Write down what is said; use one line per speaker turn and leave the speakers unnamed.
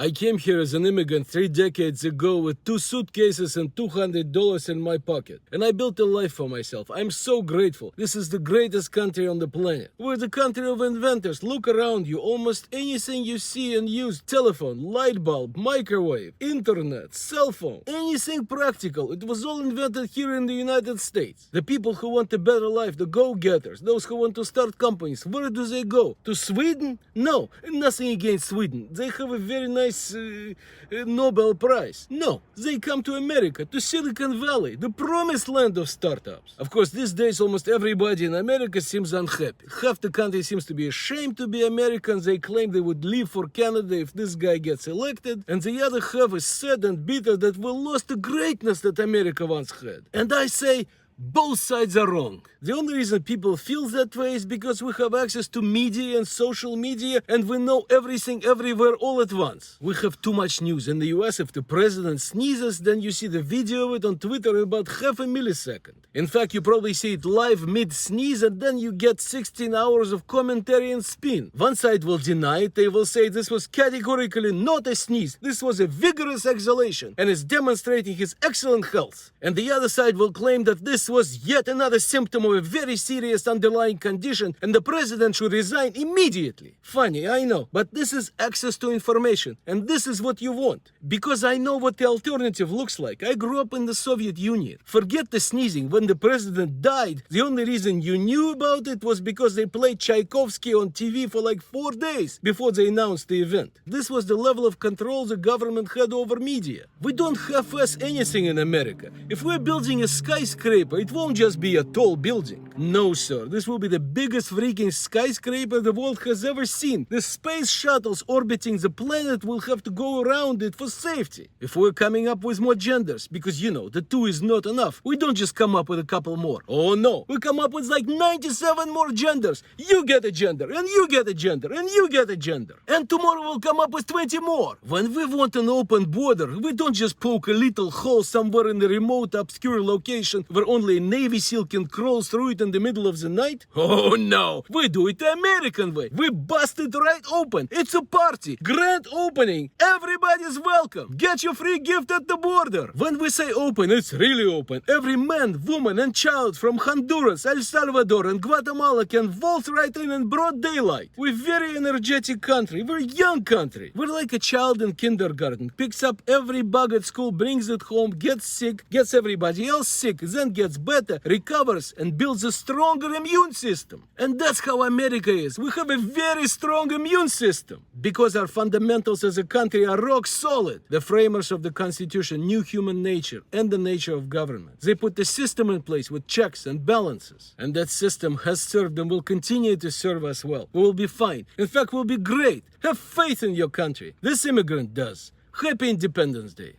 I came here as an immigrant 3 decades ago with 2 suitcases and $200 in my pocket. And I built a life for myself. I'm so grateful. This is the greatest country on the planet. We're the country of inventors. Look around you. Almost anything you see and use, telephone, light bulb, microwave, internet, cell phone, anything practical, it was all invented here in the United States. The people who want a better life, the go-getters, those who want to start companies, where do they go? To Sweden? No, nothing against Sweden. They have a very nice Nobel Prize. No, they come to America, to Silicon Valley, the promised land of startups. Of course, these days almost everybody in America seems unhappy. Half the country seems to be ashamed to be American. They claim they would leave for Canada if this guy gets elected. And the other half is sad and bitter that we lost the greatness that America once had. And I say, both sides are wrong. The only reason people feel that way is because we have access to media and social media and we know everything everywhere all at once. We have too much news. In the US, if the president sneezes, then you see the video of it on Twitter in about half a millisecond. In fact, you probably see it live mid-sneeze and then you get 16 hours of commentary and spin. One side will deny it. They will say this was categorically not a sneeze. This was a vigorous exhalation and is demonstrating his excellent health. And the other side will claim that this was yet another symptom of a very serious underlying condition and the president should resign immediately. Funny, I know, but this is access to information and this is what you want. Because I know what the alternative looks like. I grew up in the Soviet Union. Forget the sneezing. When the president died, the only reason you knew about it was because they played Tchaikovsky on TV for like 4 days before they announced the event. This was the level of control the government had over media. We don't half-ass anything in America. If we're building a skyscraper, it won't just be a tall building. No, sir. This will be the biggest freaking skyscraper the world has ever seen. The space shuttles orbiting the planet will have to go around it for safety. If we're coming up with more genders, because you know, the 2 is not enough, we don't just come up with a couple more. Oh no, we come up with like 97 more genders. You get a gender, and you get a gender, and you get a gender. And tomorrow we'll come up with 20 more. When we want an open border, we don't just poke a little hole somewhere in a remote, obscure location where only a Navy SEAL can crawl through it in the middle of the night. Oh no, we do it the American way. We bust it right open. It's a party, grand opening. Everybody's welcome. Get your free gift at the border. When we say open, it's really open. Every man, woman and child from Honduras, El Salvador and Guatemala can waltz right in broad daylight. We're very energetic country. We're a young country. We're like a child in kindergarten. Picks up every bug at school, brings it home, gets sick, gets everybody else sick, then gets better, recovers and builds a stronger immune system. And that's how America is. We have a very strong immune system because our fundamentals as a country are rock solid. The framers of the Constitution knew human nature and the nature of government. They put the system in place with checks and balances. And that system has served and will continue to serve us well. We will be fine. In fact, we'll be great. Have faith in your country. This immigrant does. Happy Independence Day.